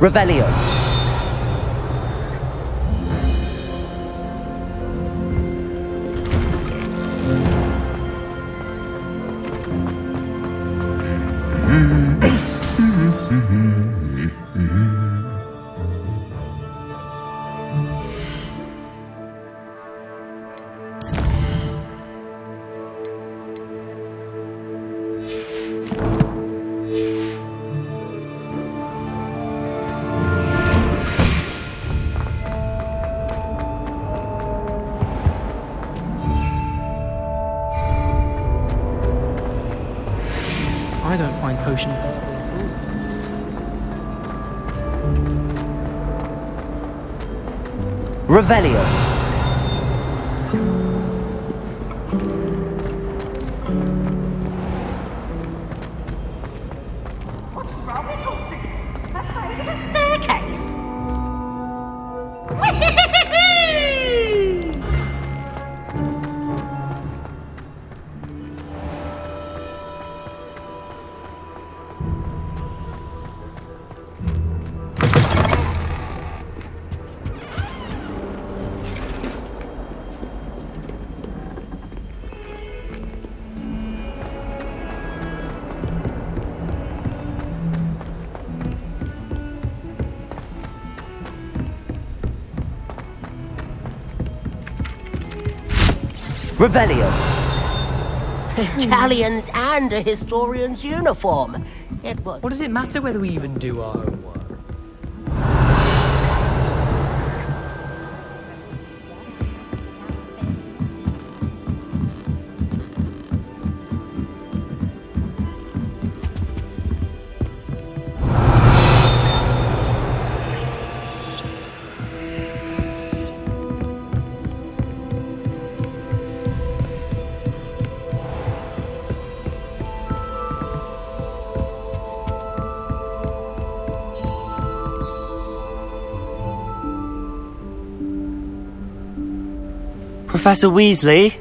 Revelio. I don't find potion. Revelio. Staircase. Revelio. Italians and a historian's uniform. It was. What does it matter whether we even do our homework? Professor Weasley?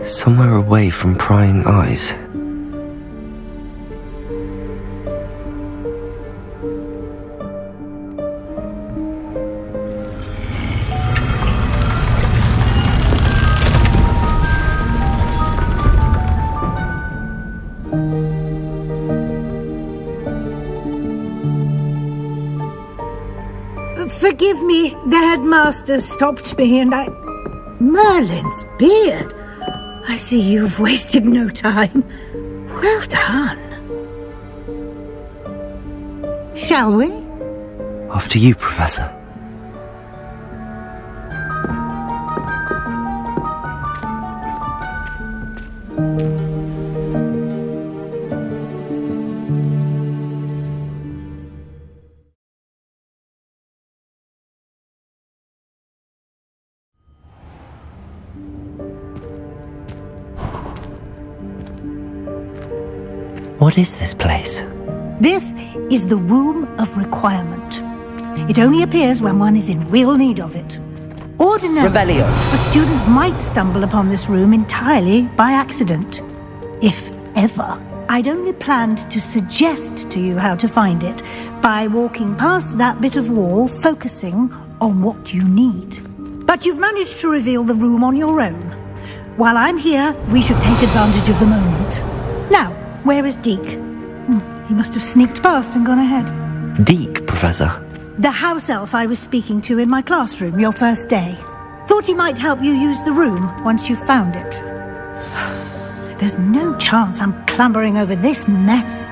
Somewhere away from prying eyes. Forgive me, the headmaster stopped me and I... Merlin's beard! I see you've wasted no time. Well done. Shall we? After you, Professor. What is this place? This is the Room of Requirement. It only appears when one is in real need of it. Ordinarily, Revelio. a student might stumble upon this room entirely by accident. If ever. I'd only planned to suggest to you how to find it by walking past that bit of wall, focusing on what you need. But you've managed to reveal the room on your own. While I'm here, we should take advantage of the moment. Now, where is Deke? He must have sneaked past and gone ahead. Deke, Professor. The house elf I was speaking to in my classroom your first day. Thought he might help you use the room once you found it. There's no chance I'm clambering over this mess.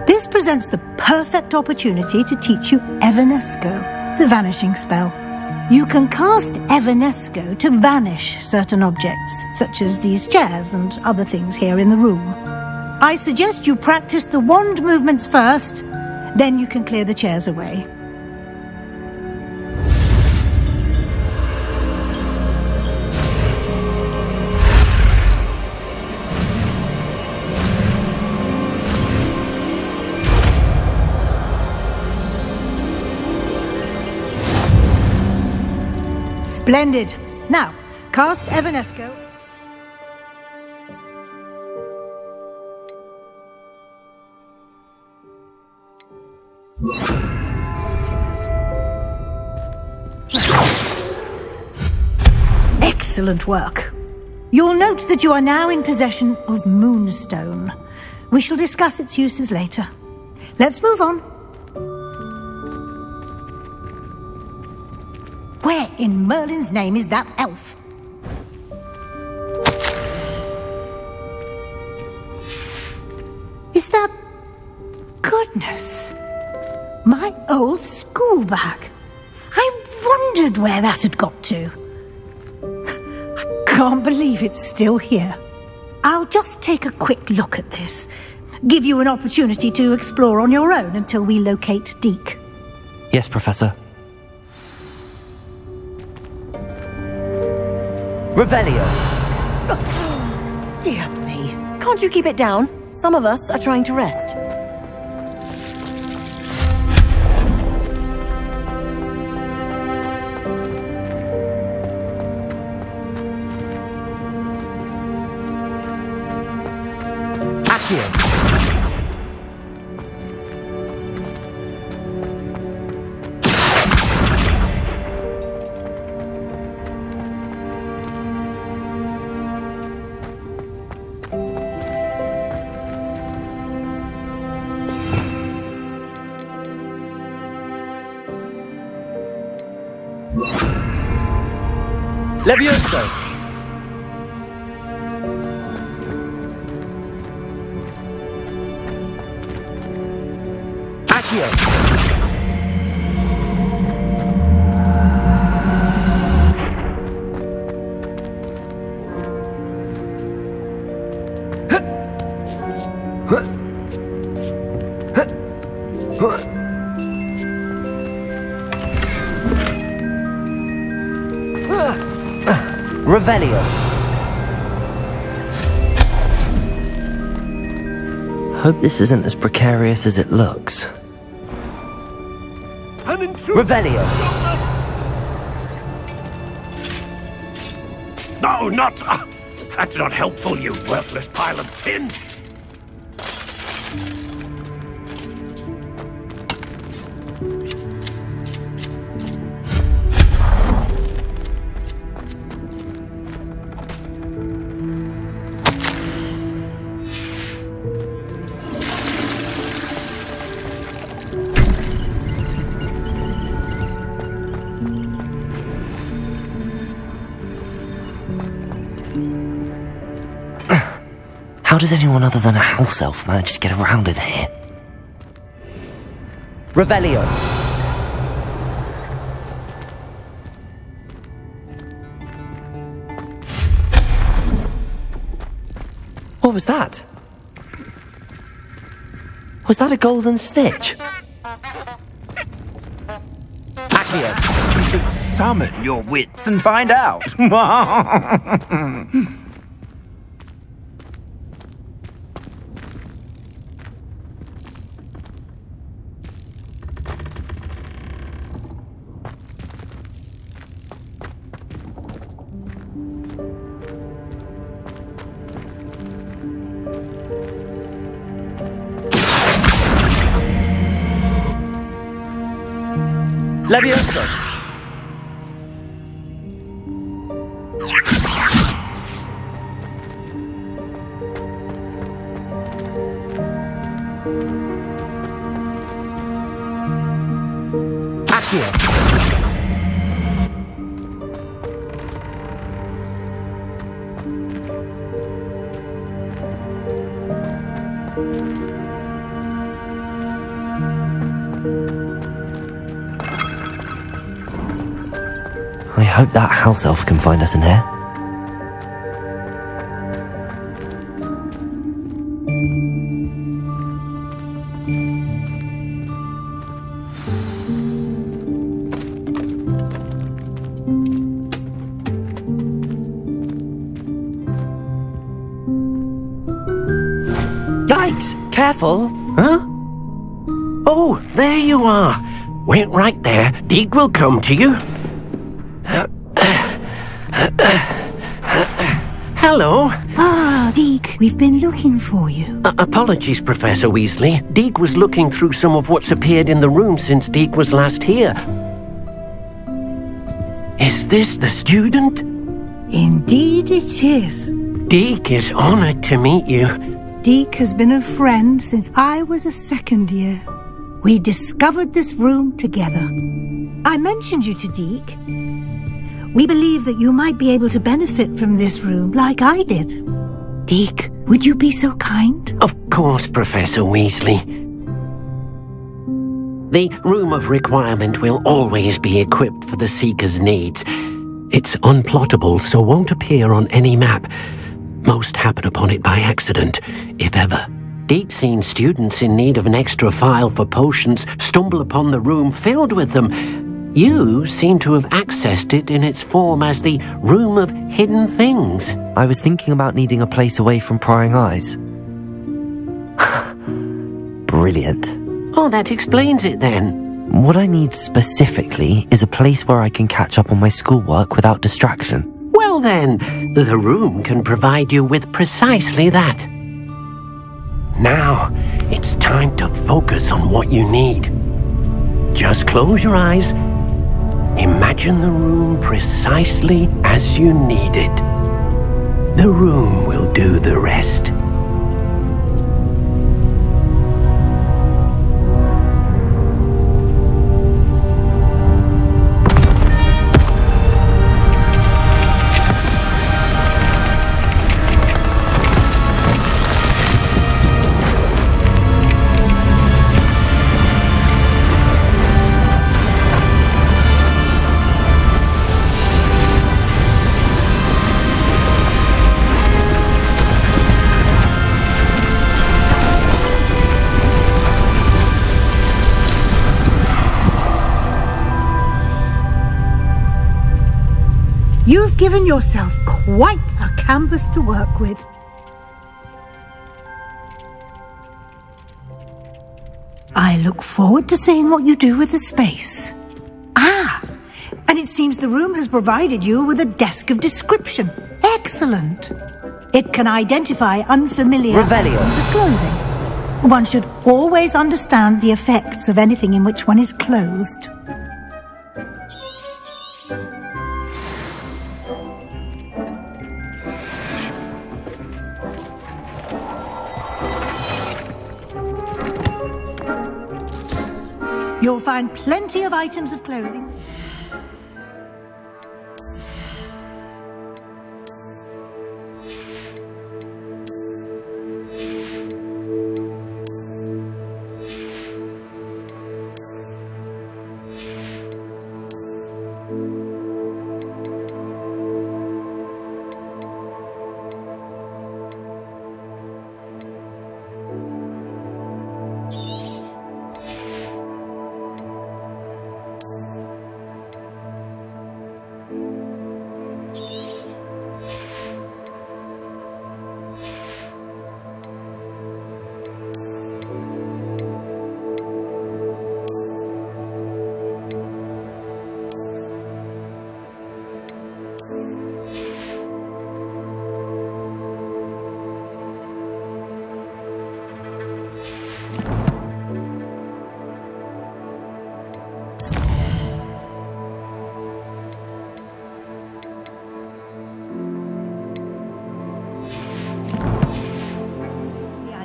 This presents the perfect opportunity to teach you Evanesco, the vanishing spell. You can cast Evanesco to vanish certain objects, such as these chairs and other things here in the room. I suggest you practice the wand movements first, then you can clear the chairs away. Splendid. Now, cast Evanesco. Excellent work. You'll note that you are now in possession of Moonstone. We shall discuss its uses later. Let's move on. Where in Merlin's name is that elf? Is that... Goodness. My old school bag. I wondered where that had got to. I can't believe it's still here. I'll just take a quick look at this. Give you an opportunity to explore on your own until we locate Deke. Yes, Professor. Revelio. Dear me. Can't you keep it down? Some of us are trying to rest. Accio. Levioso! Accio! Revelio. Hope this isn't as precarious as it looks. Revelio. No, not... that's not helpful, you worthless pile of tin. How does anyone other than a house elf manage to get around in here? Revelio. What was that? Was that a golden snitch? Accio. You should summon your wits and find out. Levioso. Accio. I hope that house elf can find us in here. Yikes! Careful! Huh? Oh, there you are. Wait right there. Deke will come to you. Hello. Ah, Deke, we've been looking for you. Apologies, Professor Weasley. Deke was looking through some of what's appeared in the room since Deke was last here. Is this the student? Indeed it is. Deke is honored to meet you. Deke has been a friend since I was a second year. We discovered this room together. I mentioned you to Deke. We believe that you might be able to benefit from this room like I did. Deke, would you be so kind? Of course, Professor Weasley. The Room of Requirement will always be equipped for the Seeker's needs. It's unplottable, so won't appear on any map. Most happen upon it by accident, if ever. Deke's seen students in need of an extra file for potions stumble upon the room filled with them. You seem to have accessed it in its form as the Room of Hidden Things. I was thinking about needing a place away from prying eyes. Brilliant. Oh, that explains it then. What I need specifically is a place where I can catch up on my schoolwork without distraction. Well then, the room can provide you with precisely that. Now, it's time to focus on what you need. Just close your eyes. Imagine the room precisely as you need it. The room will do the rest. You've given yourself quite a canvas to work with. I look forward to seeing what you do with the space. Ah, and it seems the room has provided you with a desk of description. Excellent. It can identify unfamiliar Revelio. items of clothing. One should always understand the effects of anything in which one is clothed. You'll find plenty of items of clothing.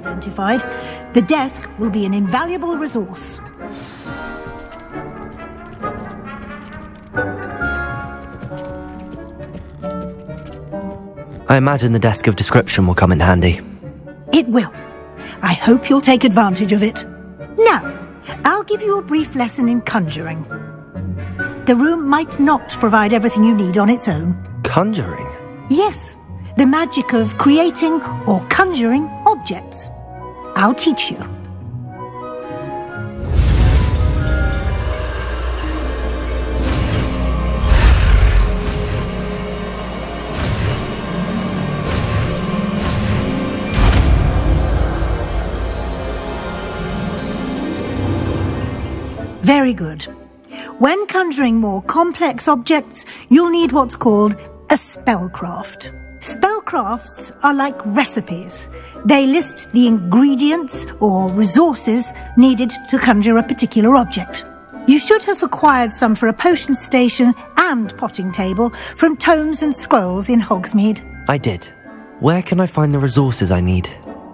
Identified, the desk will be an invaluable resource. I imagine the desk of description will come in handy. It will. I hope you'll take advantage of it. Now, I'll give you a brief lesson in conjuring. The room might not provide everything you need on its own. Conjuring? Yes, the magic of creating or conjuring objects. I'll teach you. Very good. When conjuring more complex objects, you'll need what's called a spellcraft. Spellcrafts are like recipes. They list the ingredients or resources needed to conjure a particular object. You should have acquired some for a potion station and potting table from tomes and scrolls in Hogsmeade. I did. Where can I find the resources I need?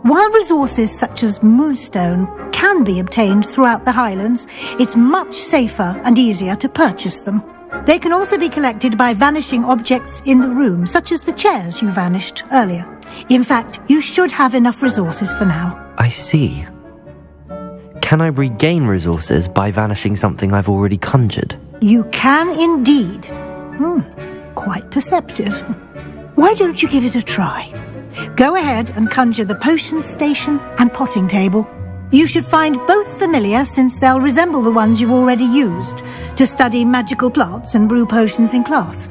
While resources such as moonstone can be obtained throughout the Highlands, it's much safer and easier to purchase them. They can also be collected by vanishing objects in the room, such as the chairs you vanished earlier. In fact, you should have enough resources for now. I see. Can I regain resources by vanishing something I've already conjured? You can indeed. Quite perceptive. Why don't you give it a try? Go ahead and conjure the potion station and potting table. You should find both familiar, since they'll resemble the ones you've already used to study magical plants and brew potions in class.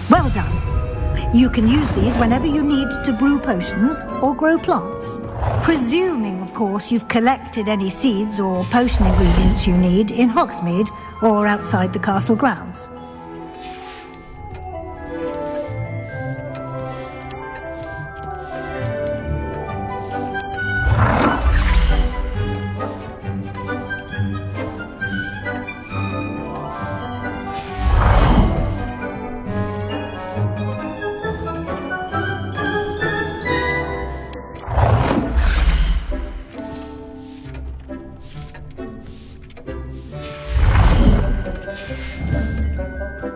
Well done. You can use these whenever you need to brew potions or grow plants. Presuming, of course, you've collected any seeds or potion ingredients you need in Hogsmeade or outside the castle grounds.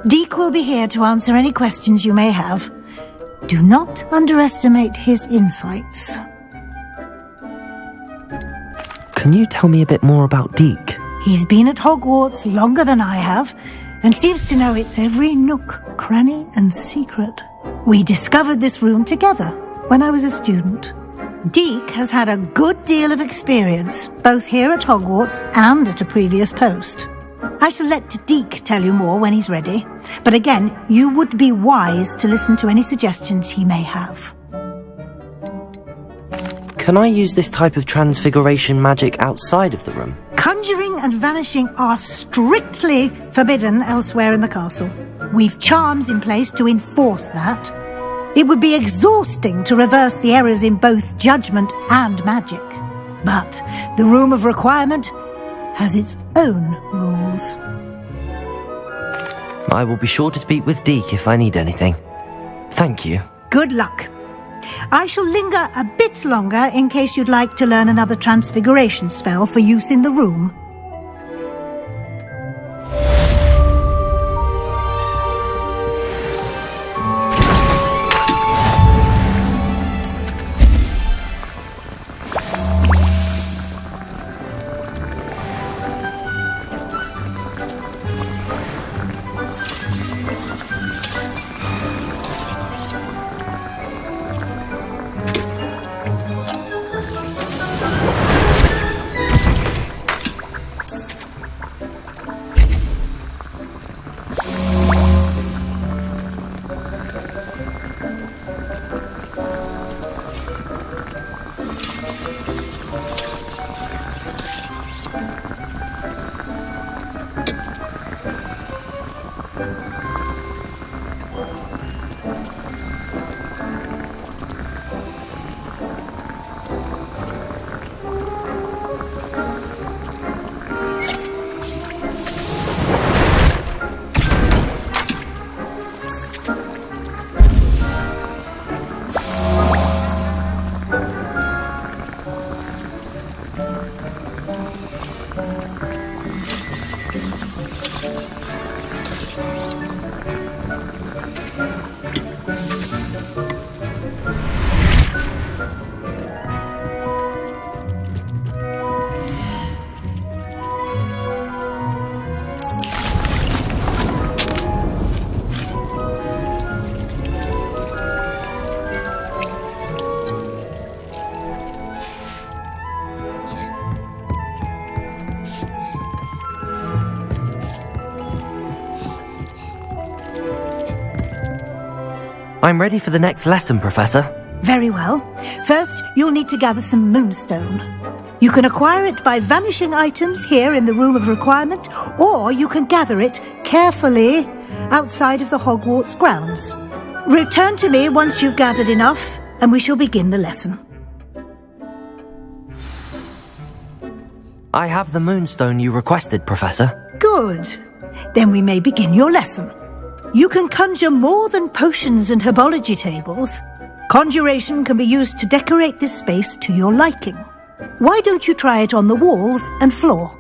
Deke will be here to answer any questions you may have. Do not underestimate his insights. Can you tell me a bit more about Deke? He's been at Hogwarts longer than I have, and seems to know its every nook, cranny, and secret. We discovered this room together when I was a student. Deke has had a good deal of experience, both here at Hogwarts and at a previous post. I shall let Deke tell you more when he's ready, but again, you would be wise to listen to any suggestions he may have. Can I use this type of transfiguration magic outside of the room? Conjuring and vanishing are strictly forbidden elsewhere in the castle. We've charms in place to enforce that. It would be exhausting to reverse the errors in both judgment and magic. But the Room of Requirement has its own rules. I will be sure to speak with Deke if I need anything. Thank you. Good luck. I shall linger a bit longer in case you'd like to learn another transfiguration spell for use in the room. I'm ready for the next lesson, Professor. Very well. First, you'll need to gather some moonstone. You can acquire it by vanishing items here in the Room of Requirement, or you can gather it carefully outside of the Hogwarts grounds. Return to me once you've gathered enough, and we shall begin the lesson. I have the moonstone you requested, Professor. Good. Then we may begin your lesson. You can conjure more than potions and herbology tables. Conjuration can be used to decorate this space to your liking. Why don't you try it on the walls and floor?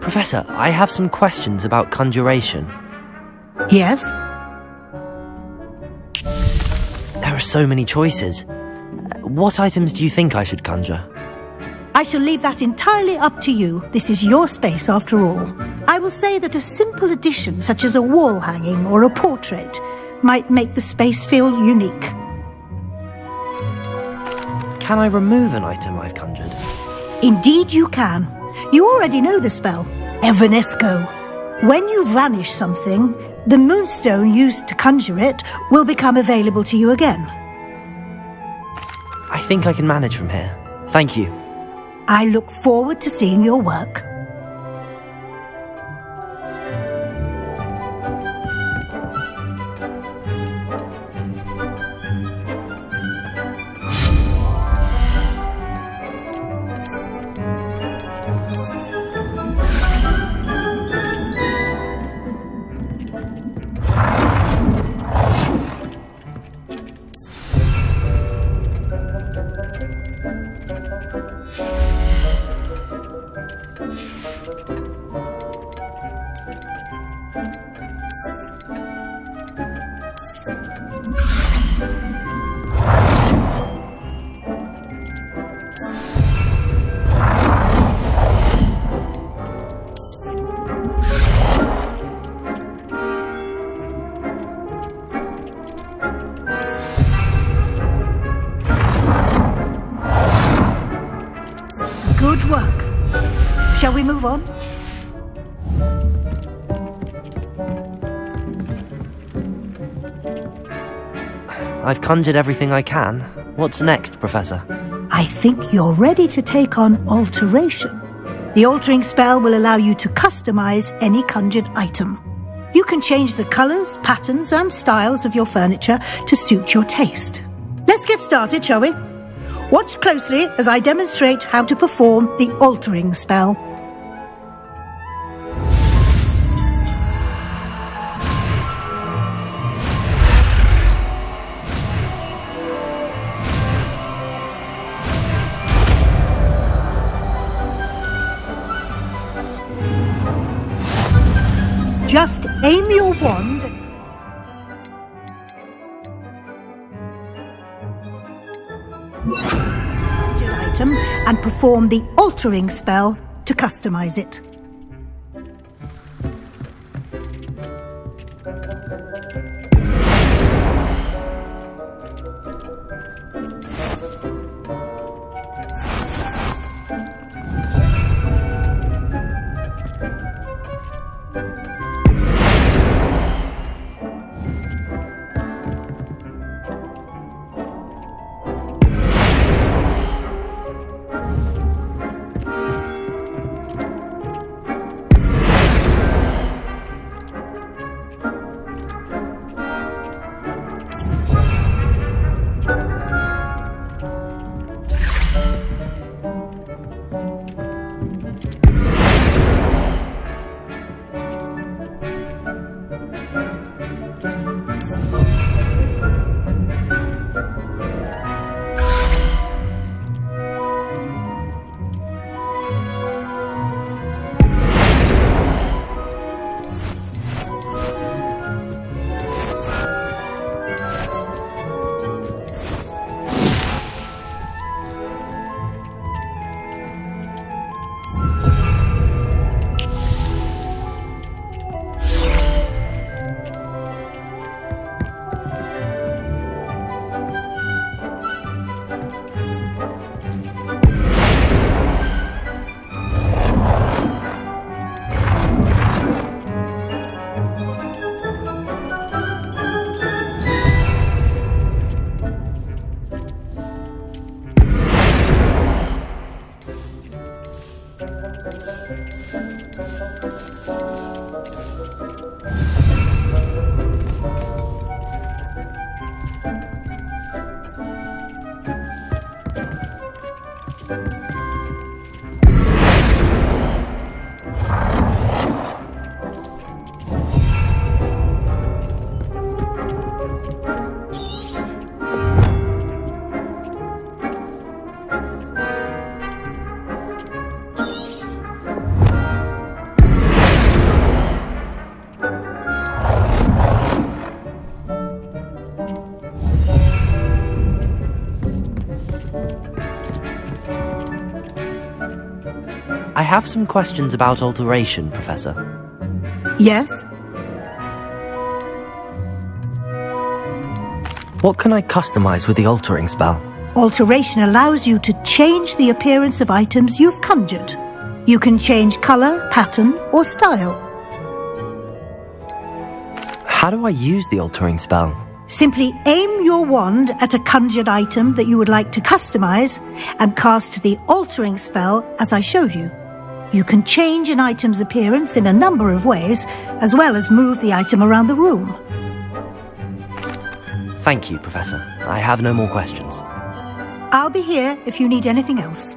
Professor, I have some questions about conjuration. Yes? There are so many choices. What items do you think I should conjure? I shall leave that entirely up to you. This is your space after all. I will say that a simple addition such as a wall hanging or a portrait might make the space feel unique. Can I remove an item I've conjured? Indeed you can. You already know the spell, Evanesco. When you vanish something, the moonstone used to conjure it will become available to you again. I think I can manage from here. Thank you. I look forward to seeing your work. Good work. Shall we move on? I've conjured everything I can. What's next, Professor? I think you're ready to take on alteration. The altering spell will allow you to customize any conjured item. You can change the colors, patterns, and styles of your furniture to suit your taste. Let's get started, shall we? Watch closely as I demonstrate how to perform the altering spell. Just aim your wand item and perform the altering spell to customize it. I have some questions about alteration, Professor. Yes? What can I customize with the altering spell? Alteration allows you to change the appearance of items you've conjured. You can change color, pattern, or style. How do I use the altering spell? Simply aim your wand at a conjured item that you would like to customize and cast the altering spell as I showed you. You can change an item's appearance in a number of ways, as well as move the item around the room. Thank you, Professor. I have no more questions. I'll be here if you need anything else.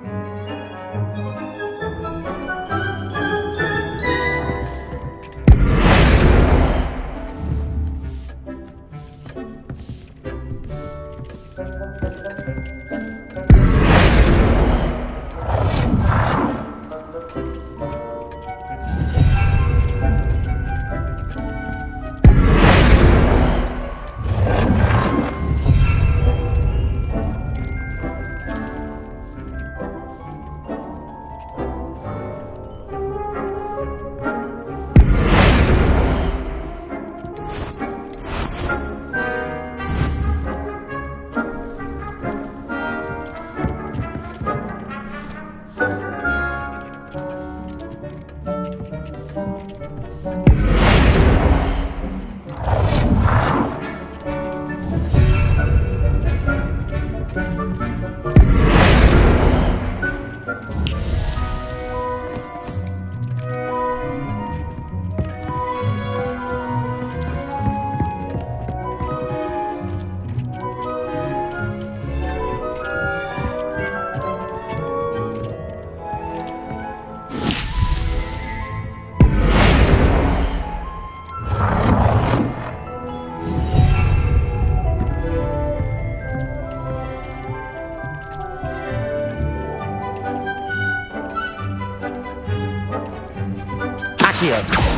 Accio.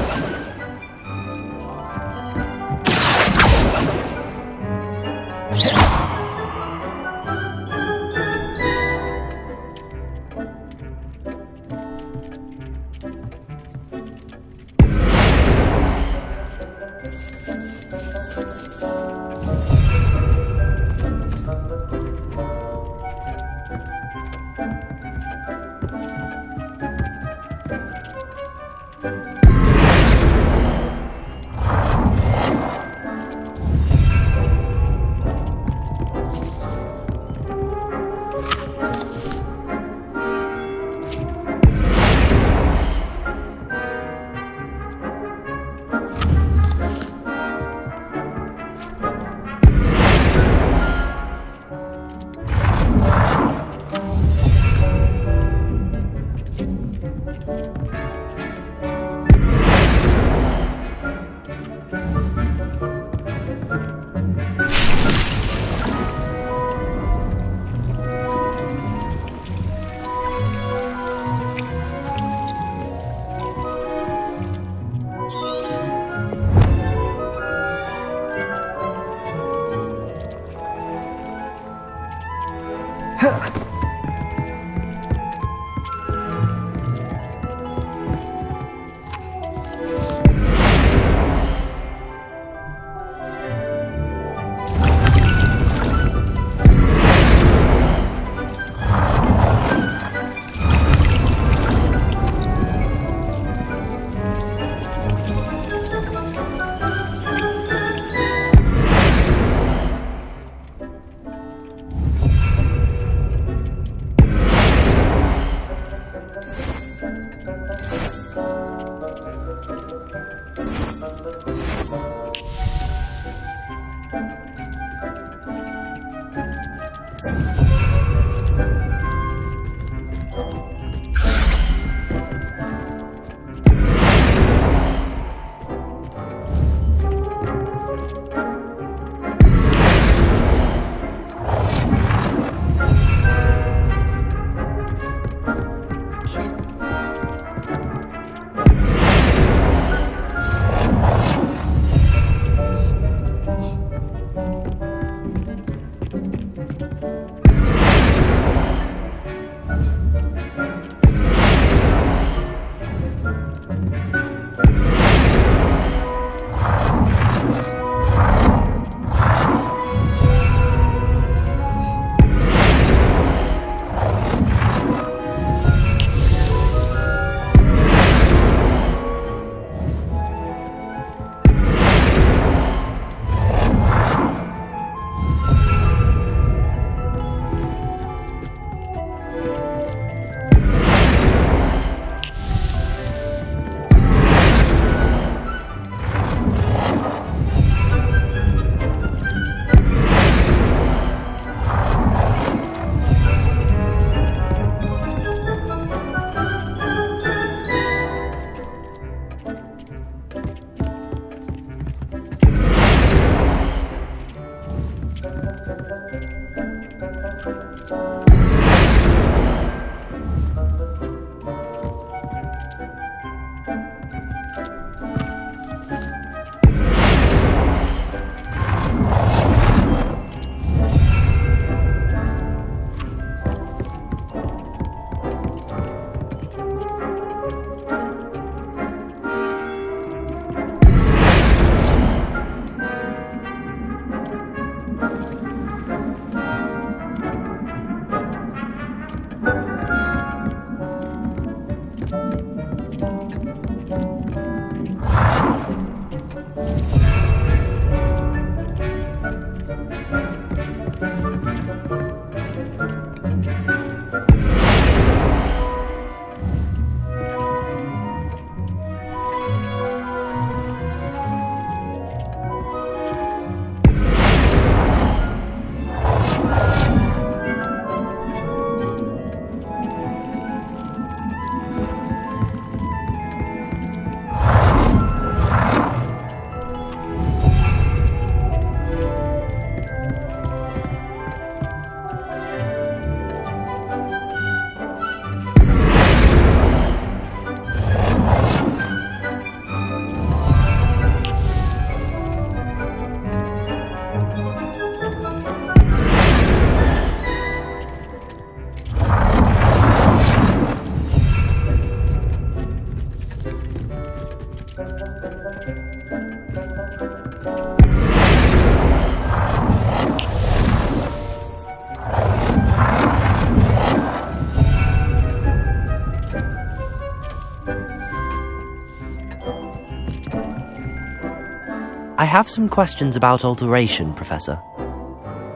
I have some questions about alteration, Professor.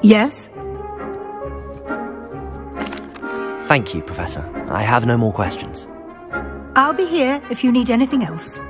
Yes? Thank you, Professor. I have no more questions. I'll be here if you need anything else.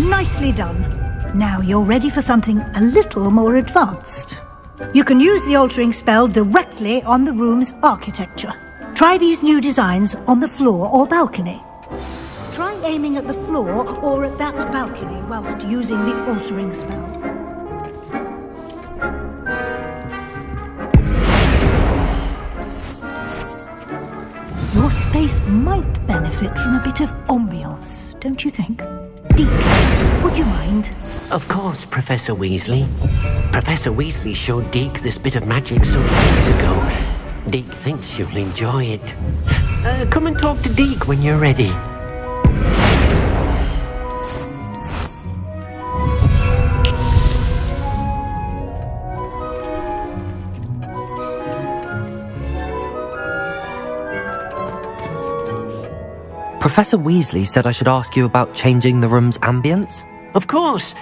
Nicely done. Now you're ready for something a little more advanced. You can use the altering spell directly on the room's architecture. Try these new designs on the floor or balcony. Try aiming at the floor or at that balcony whilst using the altering spell. Your space might benefit from a bit of ambiance, don't you think? Deek, would you mind? Of course, Professor Weasley. Professor Weasley showed Deke this bit of magic some years ago. Deke thinks you'll enjoy it. Come and talk to Deke when you're ready. Professor Weasley said I should ask you about changing the room's ambience? Of course.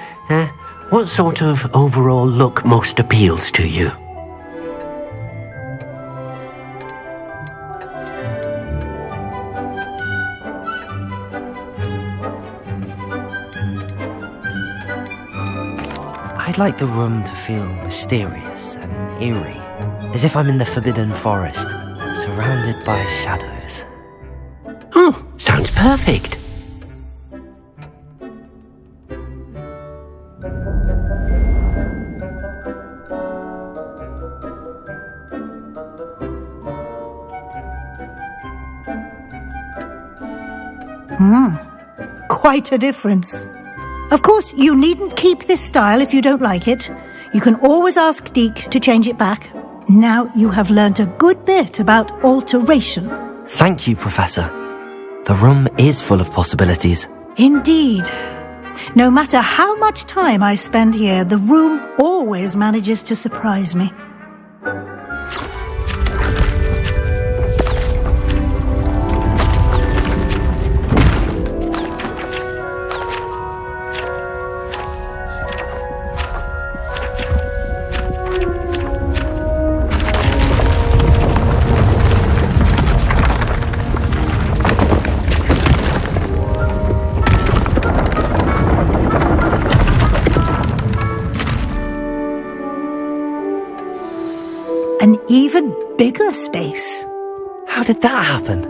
What sort of overall look most appeals to you? I'd like the room to feel mysterious and eerie, as if I'm in the Forbidden Forest, surrounded by shadows. Oh, sounds perfect. Quite a difference. Of course, you needn't keep this style if you don't like it. You can always ask Deke to change it back. Now you have learnt a good bit about alteration. Thank you, Professor. The room is full of possibilities. Indeed. No matter how much time I spend here, the room always manages to surprise me. An even bigger space. How did that happen?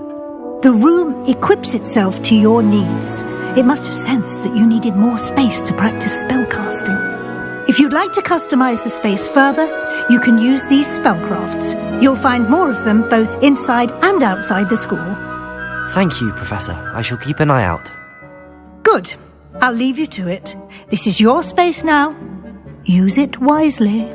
The room equips itself to your needs. It must have sensed that you needed more space to practice spellcasting. If you'd like to customize the space further, you can use these spellcrafts. You'll find more of them both inside and outside the school. Thank you, Professor. I shall keep an eye out. Good. I'll leave you to it. This is your space now. Use it wisely.